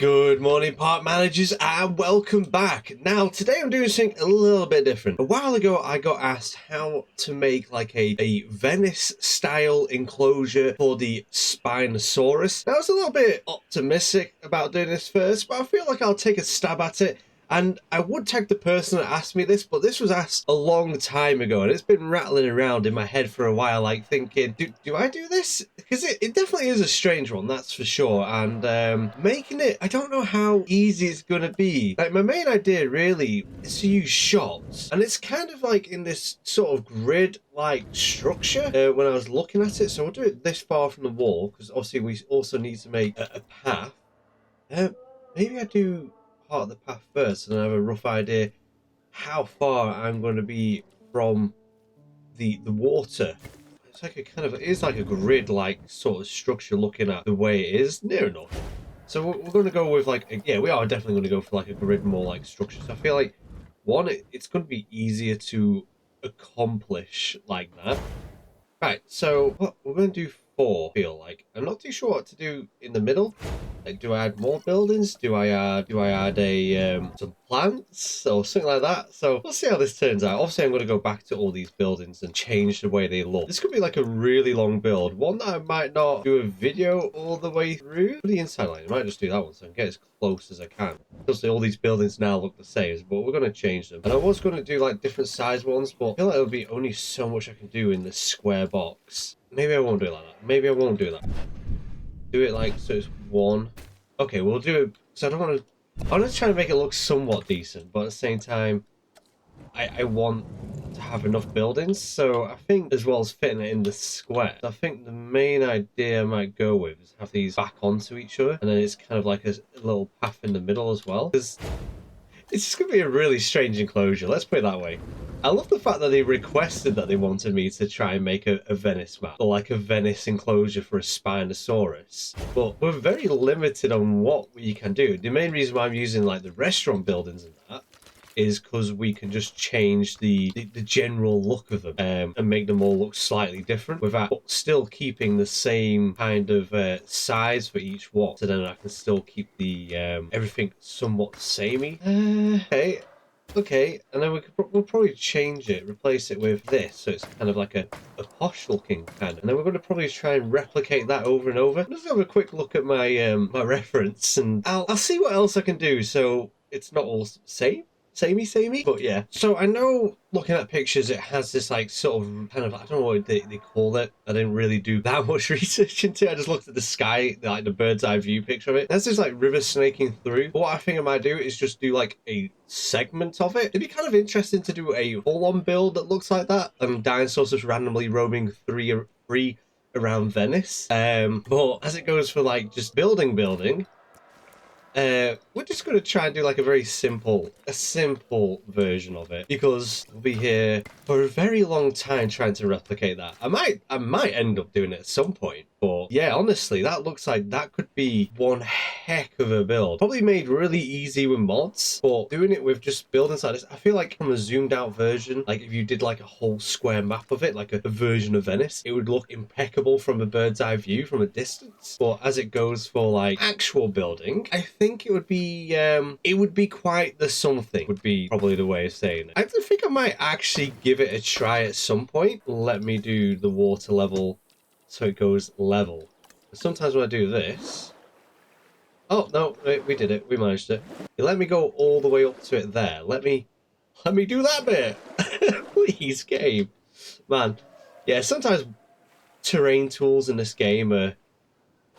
Good morning, park managers, and welcome back. Now, today I'm doing something a little bit different. A while ago, I got asked how to make like a Venice style enclosure for the Spinosaurus. Now, I was a little bit optimistic about doing this first, but I feel like I'll take a stab at it. And I would tag the person that asked me this, but this was asked a long time ago, and it's been rattling around in my head for a while, like thinking, do I do this? Because it definitely is a strange one, that's for sure. And making it, I don't know how easy it's going to be. Like, my main idea really is to use shots, and it's kind of like in this sort of grid-like structure when I was looking at it. So we'll do it this far from the wall, because obviously we also need to make a path. Maybe I do part of the path first and I have a rough idea how far I'm going to be from the water. It's like it is like a grid like sort of structure looking at the way it is, near enough. So we're going to go with like, yeah, we are definitely going to go for like a grid more like structure. So I feel like one, it's going to be easier to accomplish like that. Right, so what we're going to do four, I feel like. I'm not too sure what to do in the middle. Like, do I add more buildings? Do I add a some plants or something like that? So we'll see how this turns out. Obviously, I'm going to go back to all these buildings and change the way they look. This could be like a really long build, one that I might not do a video all the way through. For the inside line, I might just do that one so I can get as close as I can. Obviously, all these buildings now look the same, but we're going to change them. And I was going to do like different size ones, but I feel like there'll be only so much I can do in this square box. Maybe I won't do it like that. Maybe I won't do that. Do it like so it's one. Okay, we'll do it. So I don't want to. I'm just trying to make it look somewhat decent, but at the same time, I want to have enough buildings. So I think as well as fitting it in the square, I think the main idea I might go with is have these back onto each other, and then it's kind of like a little path in the middle as well. Because it's just going to be a really strange enclosure, let's put it that way. I love the fact that they requested that they wanted me to try and make a Venice map, or like a Venice enclosure for a Spinosaurus. But we're very limited on what we can do. The main reason why I'm using like the restaurant buildings and that is because we can just change the general look of them and make them all look slightly different without still keeping the same kind of size for each one. So then I can still keep the everything somewhat samey. Okay, and then we'll probably change it, replace it with this, so it's kind of like a posh looking kind of. And then we're going to probably try and replicate that over and over. Let's have a quick look at my my reference, and I'll see what else I can do so it's not all samey, but yeah. So I know looking at pictures it has this like sort of kind of, I don't know what they call it. I didn't really do that much research into it. I just looked at the sky, like the bird's eye view picture of it. There's this like river snaking through. But what I think I might do is just do like a segment of it. It'd be kind of interesting to do a full-on build that looks like that, and dinosaurs just randomly roaming free around Venice. But as it goes for like just building we're just going to try and do like a simple version of it, because we'll be here for a very long time trying to replicate that. I might end up doing it at some point, but yeah, honestly, that looks like that could be one heck of a build. Probably made really easy with mods, but doing it with just buildings like this, I feel like from a zoomed out version, like if you did like a whole square map of it, like a version of Venice, it would look impeccable from a bird's eye view from a distance. But as it goes for like actual building, I think it would be quite the something, would be probably the way of saying it. I think I might actually give it a try at some point. Let me do the water level so it goes level. Sometimes when I do this, oh no, we did it, we managed it. You let me go all the way up to it there. Let me do that bit. Please, game. Man, yeah, sometimes terrain tools in this game are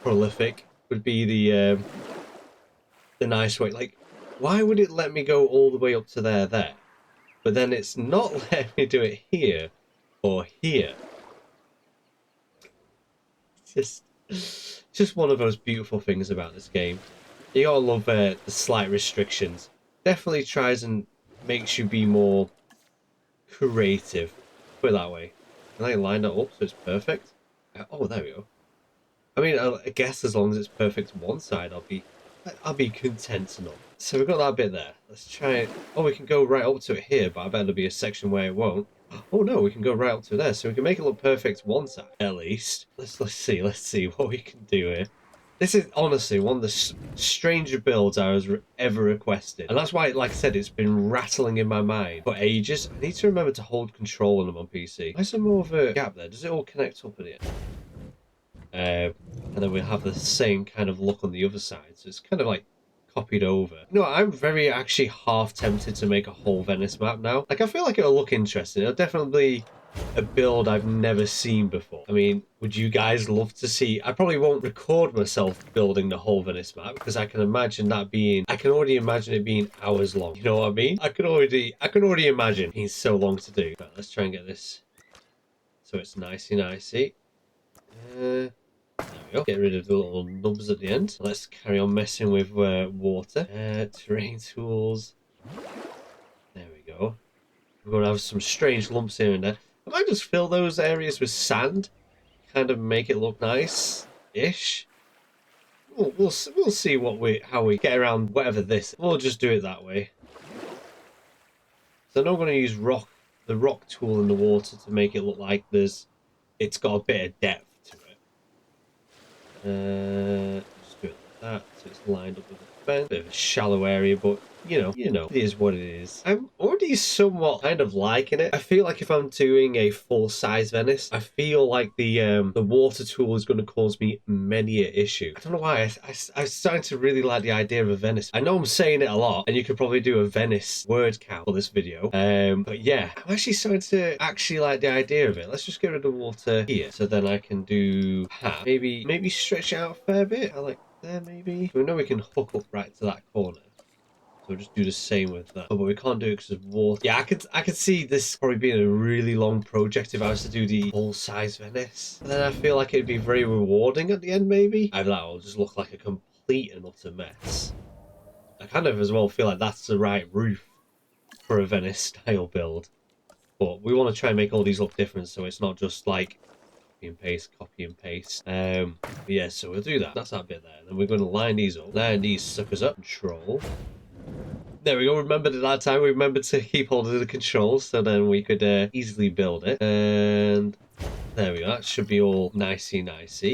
prolific, would be the nice way. Like, why would it let me go all the way up to there? But then it's not letting me do it here or here. It's just one of those beautiful things about this game. You gotta love the slight restrictions. Definitely tries and makes you be more creative. Put it that way. And I line it up so it's perfect. Oh, there we go. I mean, I guess as long as it's perfect on one side, I'll be content enough. So we've got that bit there. Let's try it. Oh, we can go right up to it here, but I bet there'll be a section where it won't. Oh no, we can go right up to there, so we can make it look perfect one side at least. Let's see what we can do here. This is honestly one of the stranger builds I was ever requested. And that's why, like I said, it's been rattling in my mind for ages. I need to remember to hold control on them on PC. Why is there more of a gap there? Does it all connect up at the end? And then we'll have the same kind of look on the other side. So it's kind of like copied over. No, I'm very actually half tempted to make a whole Venice map now. Like, I feel like it'll look interesting. It'll definitely a build I've never seen before. I mean, would you guys love to see? I probably won't record myself building the whole Venice map because I can imagine that being, I can already imagine it being hours long. You know what I mean? I can already imagine being so long to do. Right, let's try and get this so it's nicey. There we go. Get rid of the little nubs at the end. Let's carry on messing with water. Terrain tools. There we go. We're going to have some strange lumps here and there. I might just fill those areas with sand. Kind of make it look nice-ish. We'll see how we get around whatever this. We'll just do it that way. So I'm not going to use the rock tool in the water to make it look like it's got a bit of depth to it. Just do it like that, so it's lined up with the fence. Bit of a shallow area, but you know, it is what it is. I'm already somewhat kind of liking it. I feel like if I'm doing a full-size Venice, I feel like the water tool is going to cause me many an issue. I don't know why. I'm starting to really like the idea of a Venice. I know I'm saying it a lot, and you could probably do a Venice word count for this video. But yeah, I'm actually starting to actually like the idea of it. Let's just get rid of the water here, so then I can do half. Maybe stretch it out a fair bit. I like there maybe. We know we can hook up right to that corner. So we'll just do the same with that. Oh, but we can't do it because of water. Yeah, I could see this probably being a really long project if I was to do the full-size Venice. And then I feel like it'd be very rewarding at the end, maybe. I that will just look like a complete and utter mess. I kind of as well feel like that's the right roof for a Venice-style build. But we want to try and make all these look different, so it's not just like copy and paste. Yeah, so we'll do that. That's that bit there. And then we're going to line these up. Line these suckers up. Control. There we go. Remembered at that time. We remembered to keep hold of the controls, so then we could easily build it. And there we go. That should be all nicey.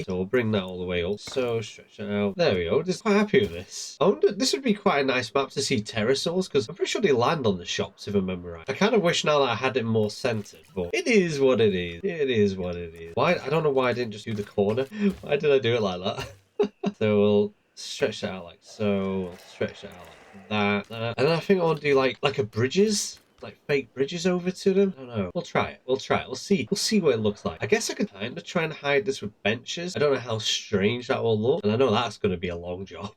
So we'll bring that all the way up. So stretch it out. There we go. Just quite happy with this. I wonder, this would be quite a nice map to see pterosaurs, because I'm pretty sure they land on the shops, if I remember right. I kind of wish now that I had it more centered, but it is what it is. It is what it is. Why? I don't know why I didn't just do the corner. Why did I do it like that? So we'll stretch that out like so. We'll stretch that out like that. And then I think I want to do like a bridges, like fake bridges over to them. I don't know. We'll try it. We'll see what it looks like. I guess I could kind of try and hide this with benches. I don't know how strange that will look, and I know that's going to be a long job.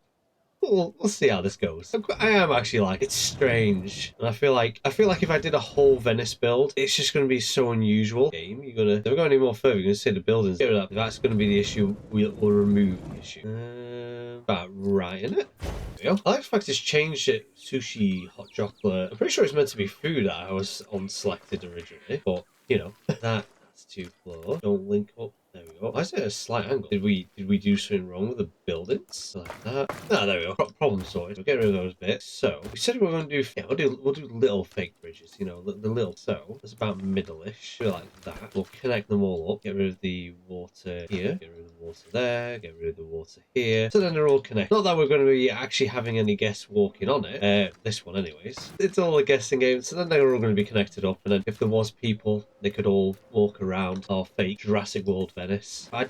We'll see how this goes. I am actually like, it's strange, and I feel like if I did a whole Venice build, it's just going to be so unusual. Game, you're gonna, if we go any more further, you're gonna see the buildings. Get rid of that. If that's going to be the issue, we'll remove the issue. About right, isn't it? There we go. I like the fact it's changed it. Sushi, hot chocolate. I'm pretty sure it's meant to be food that I was on selected originally, but you know, that's too close. Don't link up. There we go. Why is it a slight angle? Did we do something wrong with the buildings? Like that. Ah, there we go. Problem sorted. We'll get rid of those bits. So we said we were going to do. Yeah, we'll do little fake bridges. You know, the little. So it's about middle-ish. Do it like that. We'll connect them all up. Get rid of the water here. Get rid of the water there. Get rid of the water here. So then they're all connected. Not that we're going to be actually having any guests walking on it. This one, anyways. It's all a guessing game. So then they're all going to be connected up. And then if there was people, they could all walk around our fake Jurassic World Venice. I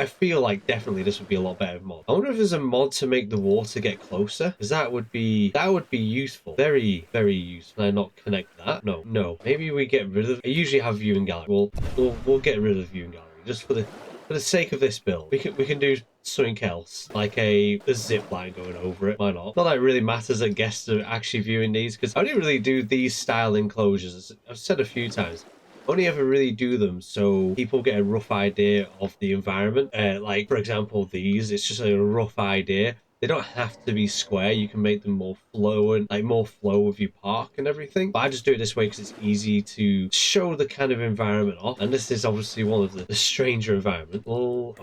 feel like definitely this would be a lot better mod. I wonder if there's a mod to make the water get closer, because that would be useful, very useful. Can I not connect that? No. Maybe we get rid of. I usually have viewing gallery. We'll get rid of viewing gallery just for the sake of this build. We can do something else, like a zip line going over it. Why not? Not that it really matters that guests are actually viewing these, because I don't really do these style enclosures. As I've said a few times, only ever really do them so people get a rough idea of the environment. Like, for example, these, it's just a rough idea. They don't have to be square. You can make them more flowing, like more flow with your park and everything. But I just do it this way because it's easy to show the kind of environment off. And this is obviously one of the stranger environments. We'll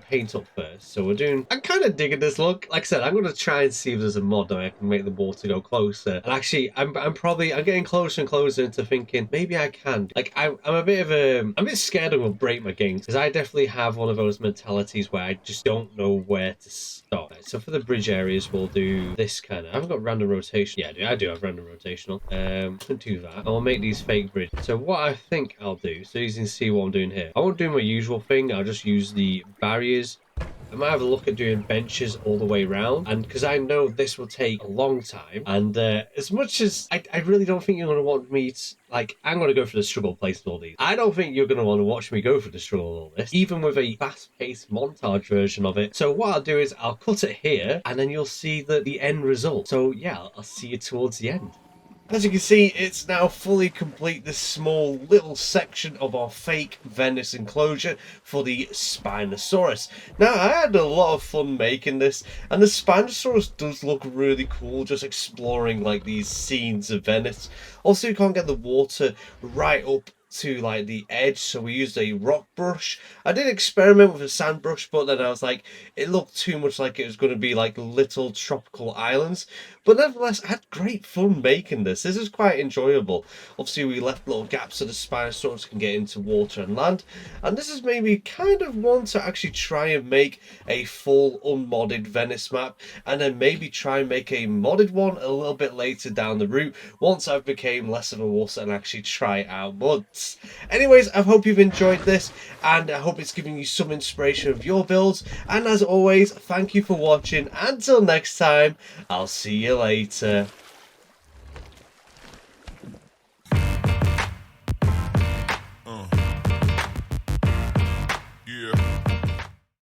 paint up first. So I'm kind of digging this look. Like I said, I'm going to try and see if there's a mod that I can make the water go closer. And actually, I'm getting closer and closer into thinking maybe I can. Like I'm a bit scared I'm going to break my games because I definitely have one of those mentalities where I just don't know where to stop. Right, so for the bridge areas, we'll do this kind of. I haven't got random rotation. Yeah, I do have random rotational. Can do that. I'll make these fake bridges. So what I think I'll do, so you can see what I'm doing here. I won't do my usual thing. I'll just use the barriers. I might have a look at doing benches all the way around, and because I know this will take a long time, and as much as I really don't think you're going to want me to, like, I'm going to go for the struggle placing all these. I don't think you're going to want to watch me go for the struggle all this, even with a fast-paced montage version of it. So what I'll do is I'll cut it here, and then you'll see the end result. So yeah, I'll see you towards the end. As you can see, it's now fully complete, this small little section of our fake Venice enclosure for the Spinosaurus. Now, I had a lot of fun making this, and the Spinosaurus does look really cool, just exploring like these scenes of Venice. Also, you can't get the water right up to like the edge, so we used a rock brush. I did experiment with a sand brush, but then I was like, it looked too much like it was going to be like little tropical islands. But nevertheless, I had great fun making this. This is quite enjoyable. Obviously, we left little gaps so the Spinosaurus can get into water and land, and this is maybe kind of one to actually try and make a full unmodded Venice map, and then maybe try and make a modded one a little bit later down the route once I've became less of a wuss and actually try out mods. Anyways, I hope you've enjoyed this, and I hope it's giving you some inspiration of your builds. And as always, thank you for watching. Until next time, I'll see you later.